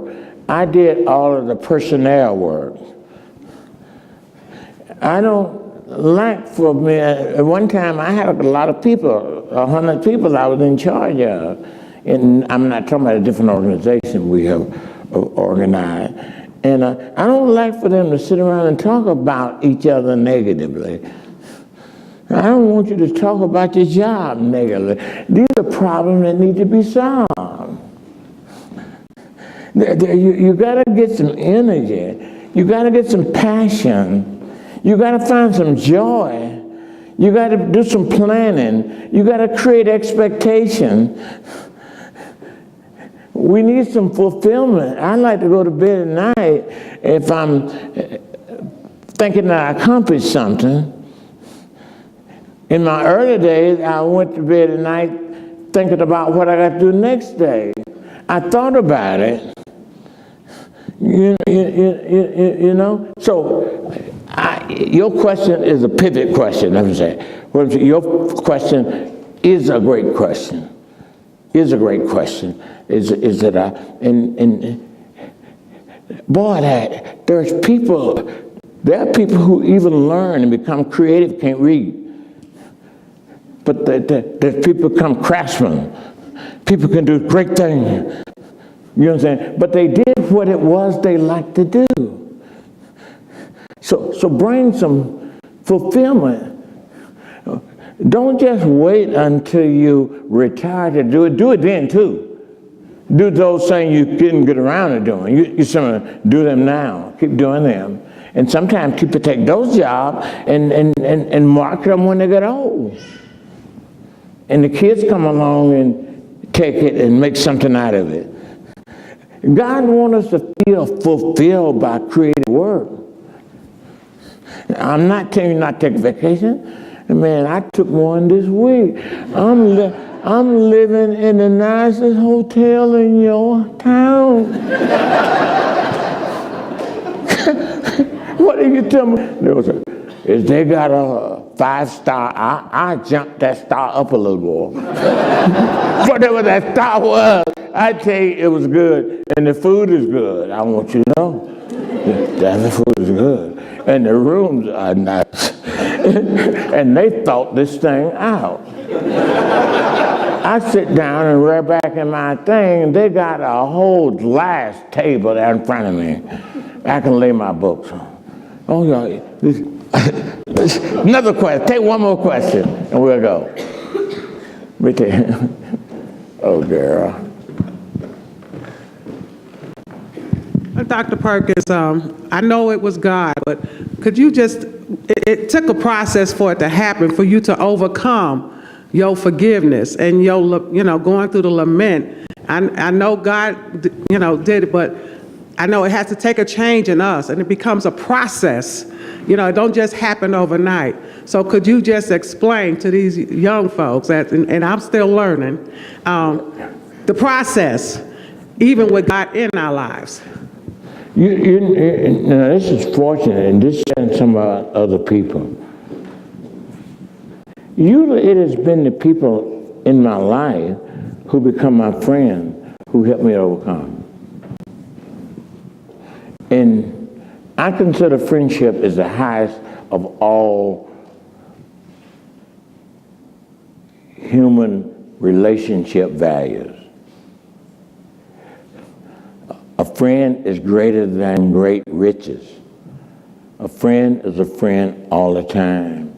I did all of the personnel work. I don't like for me, at one time I had a lot of people, 100 people I was in charge of. And I'm not talking about a different organization we have organized. And I don't like for them to sit around and talk about each other negatively. I don't want you to talk about your job negatively. These are problems that need to be solved. You got to get some energy. You got to get some passion. You got to find some joy. You got to do some planning. You got to create expectation. We need some fulfillment. I like to go to bed at night if I'm thinking that I accomplished something. In my early days, I went to bed at night thinking about what I got to do next day. I thought about it. So your question is a pivot question, let me say. Your question is a great question. Is a great question. There's people, there are people who even learn and become creative, can't read. But there's people become craftsmen. People can do great things. You know what I'm saying? But they did what it was they liked to do. So bring some fulfillment. Don't just wait until you retire to do it. Do it then too. Do those things you didn't get around to doing. You do them now. Keep doing them. And sometimes people take those jobs and market them when they get old. And the kids come along and take it and make something out of it. God wants us to feel fulfilled by creative work. I'm not telling you not to take vacation. Man, I took one this week. I'm living in the nicest hotel in your town. What do you tell me? If they got a 5-star, I jumped that star up a little more. Whatever that star was, I tell you it was good. And the food is good. I want you to know. The food is good. And the rooms are nice. And they thought this thing out. I sit down and rear back in my thing, and they got a whole glass table there in front of me. I can lay my books on. Oh, yeah. Another question. Take one more question, and we'll go. Oh, girl. Dr. Perkins, I know it was God, but could you just, it took a process for it to happen, for you to overcome your forgiveness and your, going through the lament. I know God, did it, but I know it has to take a change in us, and it becomes a process. It don't just happen overnight. So could you just explain to these young folks, and I'm still learning, the process, even with God in our lives? This is fortunate, and this and some other people. Usually it has been the people in my life who become my friend who help me overcome. And I consider friendship as the highest of all human relationship values. A friend is greater than great riches. A friend is a friend all the time.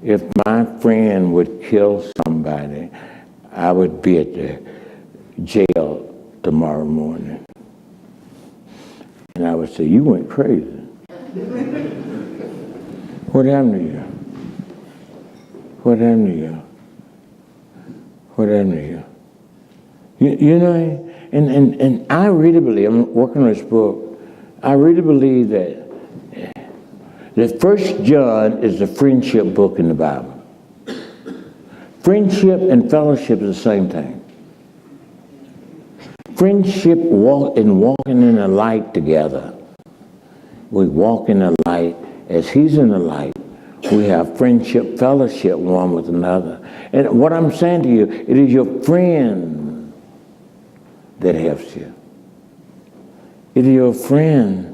If my friend would kill somebody, I would be at the jail tomorrow morning. And I would say, you went crazy. What happened to you? What happened to you? What happened to you? You know, and I really believe, I'm working on this book, I really believe that First John is the friendship book in the Bible. Friendship and fellowship is the same thing. Friendship walking in the light together. We walk in the light as he's in the light. We have friendship, fellowship one with another. And what I'm saying to you, it is your friend that helps you. It is your friend.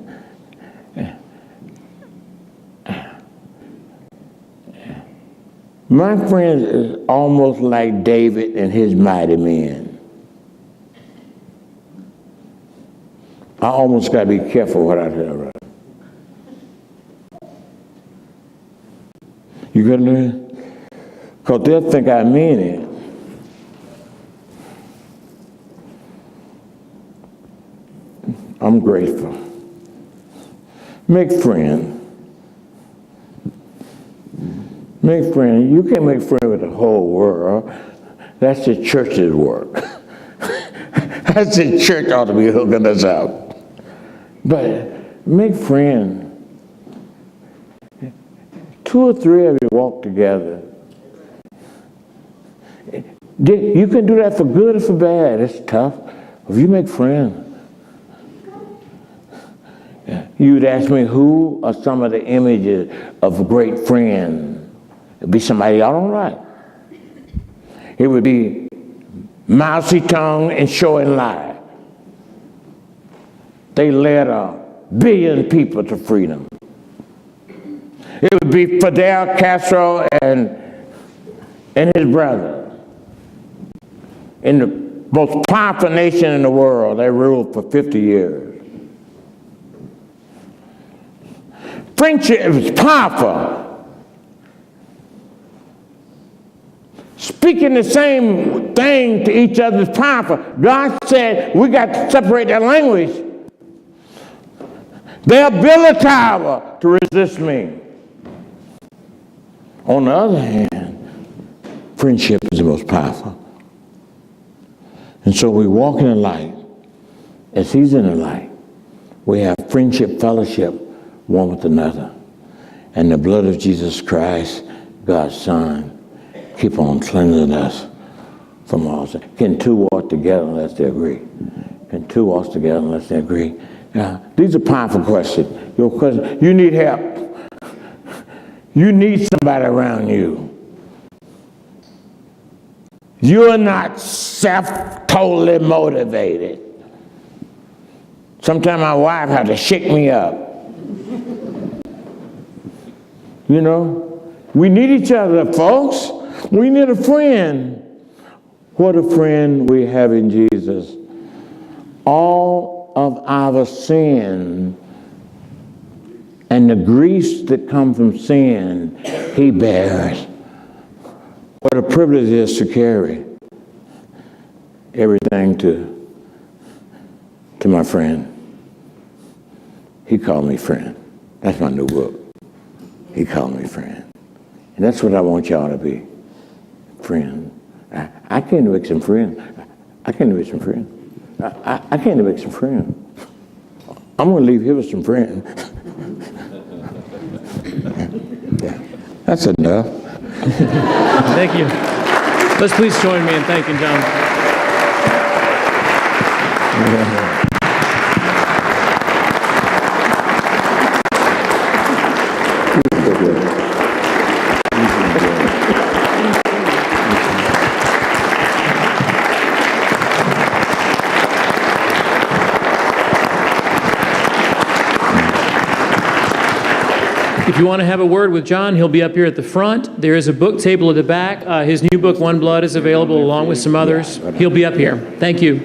My friend is almost like David and his mighty men. I almost got to be careful what I tell her. You got to learn? Because they'll think I mean it. I'm grateful. Make friends. Make friends. You can't make friends with the whole world. That's the church's work. That's the church ought to be hooking us up. But make friends. 2 or 3 of you walk together. You can do that for good or for bad. It's tough. If you make friends. You'd ask me who are some of the images of a great friend. It'd be somebody y'all don't like. It would be mousy tongue and show and lie. They led 1 billion people to freedom. It would be Fidel Castro and his brother. In the most powerful nation in the world, they ruled for 50 years. Friendship is powerful. Speaking the same thing to each other is powerful. God said we got to separate that language. They'll build a tower to resist me. On the other hand, friendship is the most powerful. And so we walk in the light as he's in the light. We have friendship, fellowship, one with another. And the blood of Jesus Christ, God's Son, keep on cleansing us from all sin. Can 2 walk together unless they agree? Can 2 walk together unless they agree? Now, these are powerful questions. Your question, you need help. You need somebody around you. You're not totally motivated. Sometimes my wife had to shake me up. You know, we need each other, folks. We need a friend. What a friend we have in Jesus. All of our sin and the griefs that come from sin, he bears. What a privilege it is to carry everything to my friend. He called me friend. That's my new book. He called me friend. And that's what I want y'all to be, friend. I can't make some friends. I can't make some friends. I can't make some friends. I'm going to leave here with some friends. Yeah, that's enough. Thank you. Let's please join me in thanking John. If you want to have a word with John, he'll be up here at the front. There is a book table at the back. His new book, One Blood, is available along with some others. He'll be up here. Thank you.